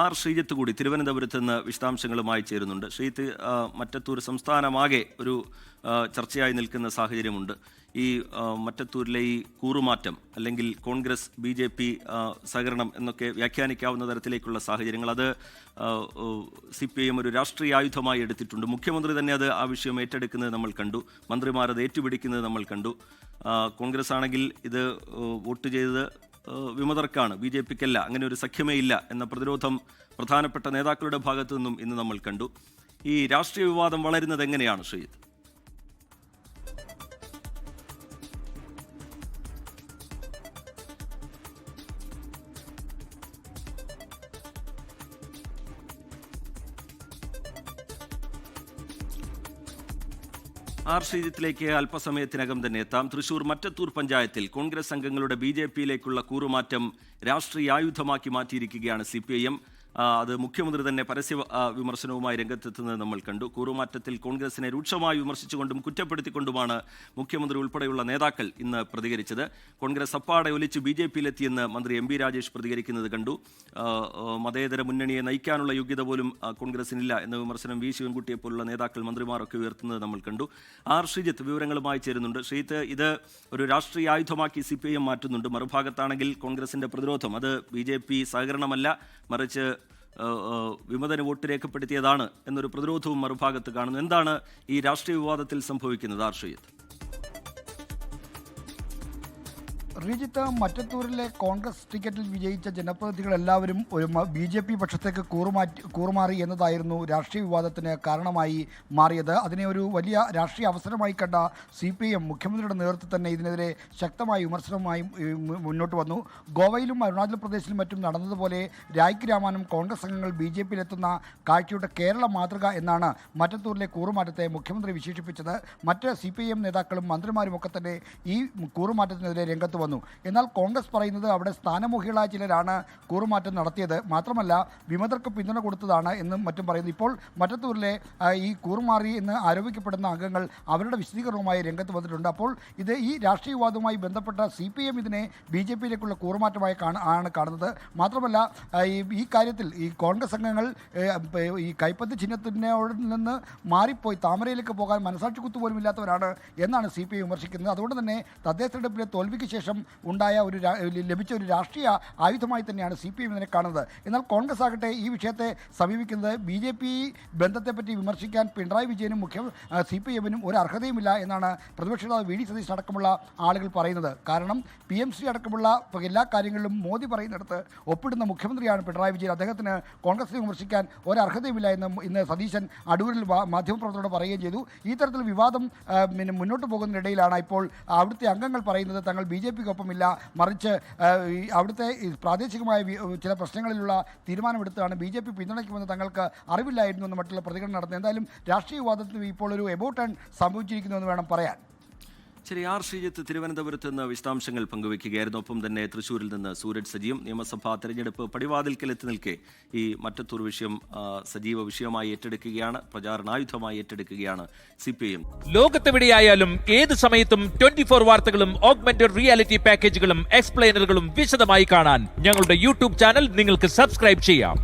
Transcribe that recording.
R Sreejith കൂടി തിരുവനന്തപുരത്ത് നിന്ന് വിശദാംശങ്ങളുമായി ചേരുന്നുണ്ട്. ശ്രീജിത്ത്, മറ്റത്തൂർ സംസ്ഥാനമാകെ ഒരു ചർച്ചയായി നിൽക്കുന്ന സാഹചര്യമുണ്ട്. ഈ മറ്റത്തൂരിലെ ഈ കൂറുമാറ്റം അല്ലെങ്കിൽ കോൺഗ്രസ് BJP സഹകരണം എന്നൊക്കെ വ്യാഖ്യാനിക്കാവുന്ന തരത്തിലേക്കുള്ള സാഹചര്യങ്ങൾ, അത് CPIM ഒരു രാഷ്ട്രീയ ആയുധമായി എടുത്തിട്ടുണ്ട്. മുഖ്യമന്ത്രി തന്നെ ആ വിഷയം ഏറ്റെടുക്കുന്നത് നമ്മൾ കണ്ടു. മന്ത്രിമാർ അത് ഏറ്റുപിടിക്കുന്നത് നമ്മൾ കണ്ടു. കോൺഗ്രസ് ആണെങ്കിൽ ഇത് വോട്ട് ചെയ്തത് വിമതർക്കാണ്, BJPക്കല്ല, അങ്ങനെ ഒരു സഖ്യമേ ഇല്ല എന്ന പ്രതിരോധം പ്രധാനപ്പെട്ട നേതാക്കളുടെ ഭാഗത്തു നിന്നും ഇന്ന് നമ്മൾ കണ്ടു. ഈ രാഷ്ട്രീയ വിവാദം വളരുന്നത് എങ്ങനെയാണ് ശ്രീജിത്ത്? ശ്രീജിത്തിലേക്ക് അല്പസമയത്തിനകം തന്നെ എത്താം. തൃശൂർ മറ്റത്തൂർ പഞ്ചായത്തിൽ കോൺഗ്രസ് അംഗങ്ങളുടെ BJPയിലേക്കുള്ള കൂറുമാറ്റം രാഷ്ട്രീയ ആയുധമാക്കി മാറ്റിയിരിക്കുകയാണ് CPIM. അത് മുഖ്യമന്ത്രി തന്നെ പരസ്യ വിമർശനവുമായി രംഗത്തെത്തുന്നത് നമ്മൾ കണ്ടു. കൂറുമാറ്റത്തിൽ കോൺഗ്രസിനെ രൂക്ഷമായി വിമർശിച്ചുകൊണ്ടും കുറ്റപ്പെടുത്തിക്കൊണ്ടുമാണ് മുഖ്യമന്ത്രി ഉൾപ്പെടെയുള്ള നേതാക്കൾ ഇന്ന് പ്രതികരിച്ചത്. കോൺഗ്രസ് അപ്പാടെ ഒലിച്ച് BJPയിലെത്തിയെന്ന് മന്ത്രി MB രാജേഷ് പ്രതികരിക്കുന്നത് കണ്ടു. മതേതര മുന്നണിയെ നയിക്കാനുള്ള യോഗ്യത പോലും കോൺഗ്രസിനില്ല എന്ന വിമർശനം V ശിവൻകുട്ടിയെ പോലുള്ള നേതാക്കൾ, മന്ത്രിമാരൊക്കെ ഉയർത്തുന്നത് നമ്മൾ കണ്ടു. ശ്രീജിത്ത് വിവരങ്ങളുമായി ചേരുന്നുണ്ട്. ശ്രീജിത്ത്, ഇത് ഒരു രാഷ്ട്രീയ ആയുധമാക്കി CPIM മാറ്റുന്നുണ്ട്. മറുഭാഗത്താണെങ്കിൽ കോൺഗ്രസിന്റെ പ്രതിരോധം അത് BJP സഹകരണമല്ല, മറിച്ച് വിമതന് വോട്ട് രേഖപ്പെടുത്തിയതാണ് എന്നൊരു പ്രതിരോധവും മറുഭാഗത്ത് കാണുന്നു. എന്താണ് ഈ രാഷ്ട്രീയ വിവാദത്തിൽ സംഭവിക്കുന്നത് ശ്രീജിത്ത്? ശ്രീജിത്ത്, മറ്റത്തൂരിലെ കോൺഗ്രസ് ടിക്കറ്റിൽ വിജയിച്ച ജനപ്രതിനിധികളെല്ലാവരും ഒരു BJP പക്ഷത്തേക്ക് കൂറുമാറി എന്നതായിരുന്നു രാഷ്ട്രീയ വിവാദത്തിന് കാരണമായി മാറിയത്. അതിനെ ഒരു വലിയ രാഷ്ട്രീയ അവസരമായി കണ്ട CPIM മുഖ്യമന്ത്രിയുടെ നേതൃത്വത്തിൽ തന്നെ ഇതിനെതിരെ ശക്തമായ വിമർശനവുമായി മുന്നോട്ട് വന്നു. ഗോവയിലും അരുണാചൽ പ്രദേശിലും മറ്റും നടന്നതുപോലെ രായ്ക്ക് രാമാനും കോൺഗ്രസ് അംഗങ്ങൾ BJPയിലെത്തുന്ന കാഴ്ചയുടെ കേരള മാതൃക എന്നാണ് മറ്റത്തൂരിലെ കൂറുമാറ്റത്തെ മുഖ്യമന്ത്രി വിശേഷിപ്പിച്ചത്. മറ്റ് CPIM നേതാക്കളും മന്ത്രിമാരുമൊക്കെ തന്നെ ഈ കൂറുമാറ്റത്തിനെതിരെ രംഗത്ത് വന്നു. എന്നാൽ കോൺഗ്രസ് പറയുന്നത് അവിടെ സ്ഥാനമോഹികളായ ചിലരാണ് കൂറുമാറ്റം നടത്തിയത്, മാത്രമല്ല വിമതർക്ക് പിന്തുണ കൊടുത്തതാണ് എന്നും മറ്റും പറയുന്നു. ഇപ്പോൾ മറ്റത്തൂരിലെ ഈ കൂറുമാറി എന്ന് ആരോപിക്കപ്പെടുന്ന അംഗങ്ങൾ അവരുടെ വിശദീകരണവുമായി രംഗത്ത് വന്നിട്ടുണ്ട്. അപ്പോൾ ഇത് ഈ രാഷ്ട്രീയ വിവാദവുമായി ബന്ധപ്പെട്ട CPIM ഇതിനെ BJPയിലേക്കുള്ള കൂറുമാറ്റമായി ആണ് കാണുന്നത്. മാത്രമല്ല ഈ കാര്യത്തിൽ ഈ കോൺഗ്രസ് അംഗങ്ങൾ ഈ കൈപ്പത്തി ചിഹ്നത്തിനോട് നിന്ന് മാറിപ്പോയി താമരയിലേക്ക് പോകാൻ മനസാക്ഷി കുത്തുപോലും ഇല്ലാത്തവരാണ് എന്നാണ് CPIM വിമർശിക്കുന്നത്. അതുകൊണ്ട് തന്നെ തദ്ദേശ തെരഞ്ഞെടുപ്പിലെ തോൽവിക്ക് ശേഷം ഉണ്ടായ ലഭിച്ച ഒരു രാഷ്ട്രീയ ആയുധമായി തന്നെയാണ് CPIM ഇതിനെ കാണുന്നത്. എന്നാൽ കോൺഗ്രസ് ആകട്ടെ ഈ വിഷയത്തെ സമീപിക്കുന്നത് BJP ബന്ധത്തെപ്പറ്റി വിമർശിക്കാൻ പിണറായി വിജയനും CPIMനും ഒരു അർഹതയുമില്ല എന്നാണ് പ്രതിപക്ഷ നേതാവ് VD സതീശൻ അടക്കമുള്ള ആളുകൾ പറയുന്നത്. കാരണം PMC അടക്കമുള്ള എല്ലാ കാര്യങ്ങളിലും മോദി പറയുന്നിടത്ത് ഒപ്പിടുന്ന മുഖ്യമന്ത്രിയാണ് പിണറായി വിജയൻ. അദ്ദേഹത്തിന് കോൺഗ്രസിനെ വിമർശിക്കാൻ ഒരർഹതയുമില്ല എന്ന് ഇന്ന് സതീശൻ അടൂരിൽ മാധ്യമപ്രവർത്തകരോട് പറയുകയും ചെയ്തു. ഈ തരത്തിൽ വിവാദം മുന്നോട്ട് പോകുന്നതിനിടയിലാണ് ഇപ്പോൾ അവിടുത്തെ അംഗങ്ങൾ പറയുന്നത് തങ്ങൾ BJPക്കൊപ്പമില്ല, മറിച്ച് അവിടുത്തെ പ്രാദേശികമായ ചില പ്രശ്നങ്ങളിലുള്ള തീരുമാനമെടുത്താണ് BJP പിന്തുണയ്ക്കുമെന്ന് തങ്ങൾക്ക് അറിവില്ലായിരുന്നു എന്ന് മറ്റുള്ള പ്രതികരണം നടത്തുന്നത്. എന്തായാലും രാഷ്ട്രീയ വിവാദത്തിന് ഇപ്പോൾ ഒരു എബൌട്ട് ടേൺ സംഭവിച്ചിരിക്കുന്നുവെന്ന് വേണം പറയാൻ. ശരി, ശ്രീജിത്ത് തിരുവനന്തപുരത്ത് നിന്ന് വിശദാംശങ്ങൾ പങ്കുവയ്ക്കുകയായിരുന്നു. ഒപ്പം തന്നെ തൃശ്ശൂരിൽ നിന്ന് സൂരജ് സജീവം. നിയമസഭാ തെരഞ്ഞെടുപ്പ് പടിവാതിൽക്കൽ എത്തി നിൽക്കെ ഈ മറ്റത്തൂർ വിഷയം സജീവ വിഷയമായി ഏറ്റെടുക്കുകയാണ്, പ്രചാരണായുധമായി ഏറ്റെടുക്കുകയാണ് CPIM. ലോകത്തെവിടെയായാലും ഏത് സമയത്തും 24 വാർത്തകളും ഓഗ്മെന്റഡ് റിയാലിറ്റി പാക്കേജുകളും എക്സ്പ്ലെയിനറുകളും വിശദമായി കാണാൻ ഞങ്ങളുടെ YouTube ചാനൽ നിങ്ങൾക്ക് സബ്സ്ക്രൈബ് ചെയ്യാം.